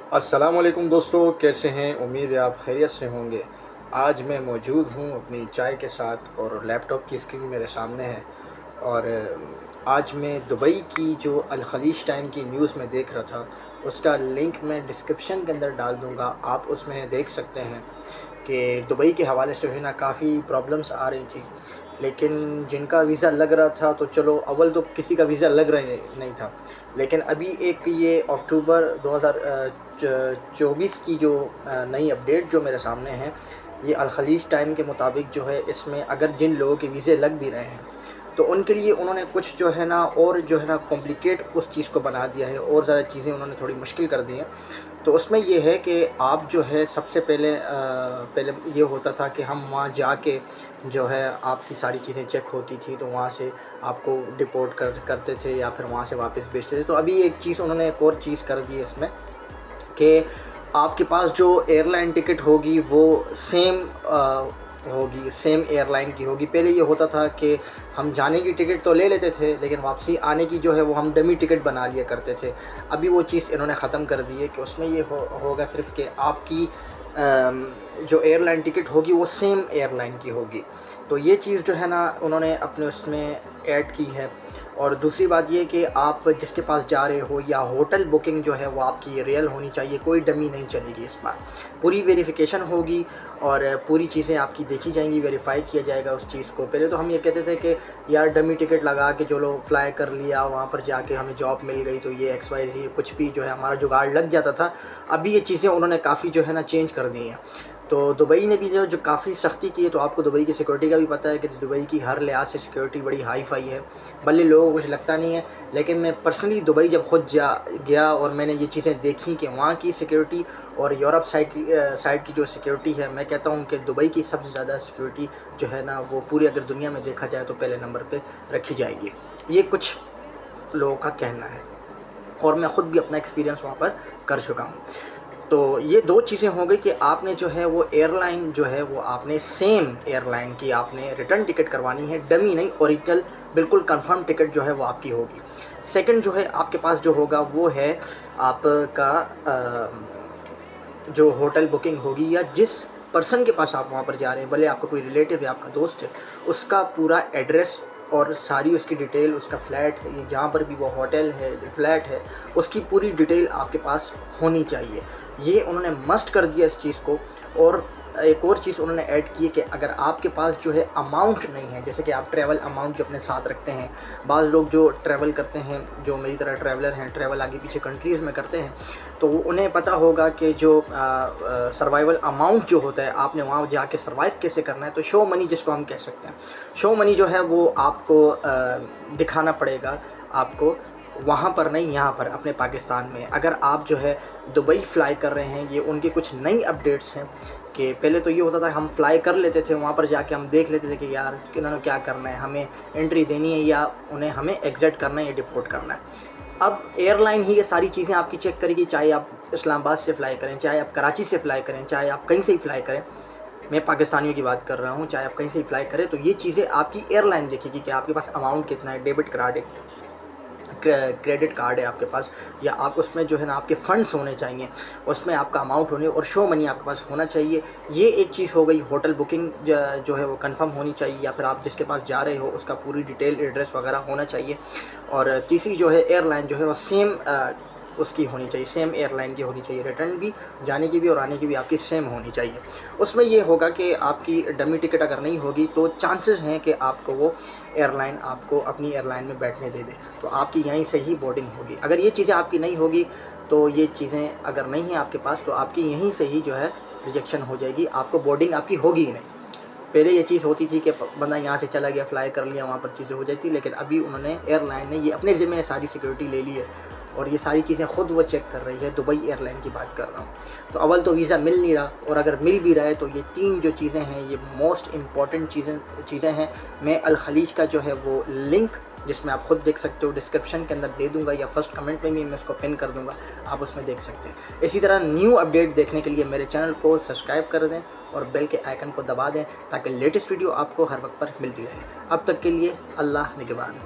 अस्सलामुअलैकुम दोस्तों, कैसे हैं? उम्मीद है आप खैरियत से होंगे। आज मैं मौजूद हूँ अपनी चाय के साथ और लैपटॉप की स्क्रीन मेरे सामने है। और आज मैं दुबई की जो अल खलीज टाइम की न्यूज़ में देख रहा था, उसका लिंक मैं डिस्क्रिप्शन के अंदर डाल दूँगा। आप उसमें देख सकते हैं कि दुबई के हवाले से जो है ना काफ़ी प्रॉब्लम्स आ रही थी। लेकिन जिनका वीज़ा लग रहा था तो चलो, अव्वल तो किसी का वीज़ा लग रहा ही नहीं था। लेकिन अभी एक ये अक्टूबर 2024 की जो नई अपडेट जो मेरे सामने है, ये अल खलीज टाइम के मुताबिक जो है, इसमें अगर जिन लोगों के वीज़े लग भी रहे हैं तो उनके लिए उन्होंने कुछ जो है ना और जो है ना कॉम्प्लिकेट उस चीज़ को बना दिया है, और ज़्यादा चीज़ें उन्होंने थोड़ी मुश्किल कर दी हैं। तो उसमें ये है कि आप जो है सबसे पहले ये होता था कि हम वहाँ जाके जो है आपकी सारी चीज़ें चेक होती थी, तो वहाँ से आपको डिपोर्ट करते थे या फिर वहाँ से वापस भेजते थे। तो अभी एक चीज़ उन्होंने एक और चीज़ कर दी है इसमें कि आपके पास जो एयरलाइन टिकट होगी वो सेम होगी, सेम एयरलाइन की होगी। पहले ये होता था कि हम जाने की टिकट तो ले लेते थे, लेकिन वापसी आने की जो है वो हम डमी टिकट बना लिया करते थे। अभी वो चीज़ इन्होंने ख़त्म कर दी है कि उसमें ये होगा सिर्फ़ कि आपकी जो एयरलाइन टिकट होगी वो सेम एयरलाइन की होगी। तो ये चीज़ जो है ना उन्होंने अपने उसमें ऐड की है। और दूसरी बात ये कि आप जिसके पास जा रहे हो या होटल बुकिंग जो है वो आपकी रियल होनी चाहिए, कोई डमी नहीं चलेगी इस बार। पूरी वेरिफ़िकेशन होगी और पूरी चीज़ें आपकी देखी जाएंगी, वेरीफ़ाई किया जाएगा उस चीज़ को। पहले तो हम ये कहते थे कि यार डमी टिकट लगा के चलो फ़्लाई कर लिया, वहाँ पर जाके हमें जॉब मिल गई तो ये XYZ कुछ भी जो है हमारा जुगाड़ लग जाता था। अभी ये चीज़ें उन्होंने काफ़ी जो है ना चेंज कर दी हैं। तो दुबई ने भी जो काफ़ी सख्ती की है, तो आपको दुबई की सिक्योरिटी का भी पता है कि दुबई की हर लिहाज से सिक्योरिटी बड़ी हाई फाई है। भले लोगों को कुछ लगता नहीं है, लेकिन मैं पर्सनली दुबई जब खुद गया और मैंने ये चीज़ें देखी कि वहाँ की सिक्योरिटी और यूरोप साइड की जो सिक्योरिटी है, मैं कहता हूँ कि दुबई की सबसे ज़्यादा सिक्योरिटी जो है ना वो पूरी अगर दुनिया में देखा जाए तो पहले नंबर पर रखी जाएगी। ये कुछ लोगों का कहना है और मैं ख़ुद भी अपना एक्सपीरियंस वहाँ पर कर चुका हूँ। तो ये 2 चीज़ें हो गई कि आपने जो है वो एयरलाइन जो है वो आपने सेम एयरलाइन की आपने रिटर्न टिकट करवानी है, डमी नहीं, ओरिजिनल बिल्कुल कंफर्म टिकट जो है वो आपकी होगी। सेकंड जो है आपके पास जो होगा वो है आपका जो होटल बुकिंग होगी या जिस पर्सन के पास आप वहाँ पर जा रहे हैं, भले आपका कोई रिलेटिव है, आपका दोस्त है, उसका पूरा एड्रेस और सारी उसकी डिटेल, उसका फ्लैट है, ये जहाँ पर भी वो होटल है, फ्लैट है, उसकी पूरी डिटेल आपके पास होनी चाहिए। ये उन्होंने मस्ट कर दिया इस चीज़ को। और एक और चीज़ उन्होंने ऐड की है कि अगर आपके पास जो है अमाउंट नहीं है, जैसे कि आप ट्रैवल अमाउंट जो अपने साथ रखते हैं, बाज़ लोग जो ट्रैवल करते हैं, जो मेरी तरह ट्रैवलर हैं, ट्रैवल आगे पीछे कंट्रीज़ में करते हैं, तो उन्हें पता होगा कि जो सर्वाइवल अमाउंट जो होता है, आपने वहाँ जाके सर्वाइव कैसे करना है। तो शो मनी जिसको हम कह सकते हैं, शो मनी जो है वो आपको दिखाना पड़ेगा, आपको वहाँ पर नहीं, यहाँ पर अपने पाकिस्तान में। अगर आप जो है दुबई फ़्लाई कर रहे हैं, ये उनकी कुछ नई अपडेट्स हैं कि पहले तो ये होता था हम फ़्लाई कर लेते थे, वहाँ पर जाके हम देख लेते थे कि यार इन्होंने क्या करना है, हमें एंट्री देनी है या उन्हें हमें एग्ज़िट करना है या डिपोर्ट करना है। अब एयरलाइन ही ये सारी चीज़ें आपकी चेक करेगी, चाहे आप इस्लामाबाद से फ़्लाई करें, चाहे आप कराची से फ़्लाई करें, चाहे आप कहीं से ही फ़्लाई करें। मैं पाकिस्तानियों की बात कर रहा हूँ, चाहे आप कहीं से ही फ़्लाई करें, तो ये चीज़ें आपकी एयरलाइन देखेगी कि आपके पास अमाउंट कितना है, डेबिट कार्ड है, क्रेडिट कार्ड है आपके पास, या आप उसमें जो है ना आपके फ़ंड्स होने चाहिए, उसमें आपका अमाउंट होने और शो मनी आपके पास होना चाहिए। ये एक चीज़ हो गई। होटल बुकिंग जो है वो कंफर्म होनी चाहिए, या फिर आप जिसके पास जा रहे हो उसका पूरी डिटेल एड्रेस वगैरह होना चाहिए। और तीसरी जो है एयरलाइन जो है वो सेम उसकी होनी चाहिए, सेम एयरलाइन की होनी चाहिए, रिटर्न भी, जाने की भी और आने की भी आपकी सेम होनी चाहिए। उसमें ये होगा कि आपकी डमी टिकट अगर नहीं होगी तो चांसेस हैं कि आपको वो एयरलाइन आपको अपनी एयरलाइन में बैठने दे दे, तो आपकी यहीं से ही बोर्डिंग होगी। अगर ये चीज़ें आपकी नहीं होगी, तो ये चीज़ें अगर नहीं हैं आपके पास, तो आपकी यहीं से ही जो है रिजेक्शन हो जाएगी, आपको बोर्डिंग आपकी होगी ही नहीं। पहले ये चीज़ होती थी कि बंदा यहाँ से चला गया, फ़्लाई कर लिया, वहाँ पर चीज़ें हो जाती, लेकिन अभी उन्होंने एयरलाइन ने ये अपने ज़िम्मे सारी सिक्योरिटी ले ली है और ये सारी चीज़ें ख़ुद वो चेक कर रही है। दुबई एयरलाइन की बात कर रहा हूँ। तो अव्वल तो वीज़ा मिल नहीं रहा, और अगर मिल भी रहा है तो ये 3 जो चीज़ें हैं ये मोस्ट इम्पॉर्टेंट चीज़ें हैं। मैं अल खलीज का जो है वो लिंक, जिसमें आप ख़ुद देख सकते हो, डिस्क्रिप्शन के अंदर दे दूंगा या फर्स्ट कमेंट में भी मैं उसको पिन कर दूंगा, आप उसमें देख सकते हैं। इसी तरह न्यू अपडेट देखने के लिए मेरे चैनल को सब्सक्राइब कर दें और बेल के आइकन को दबा दें, ताकि लेटेस्ट वीडियो आपको हर वक्त पर मिलती रहे। अब तक के लिए अल्लाह निगहबान।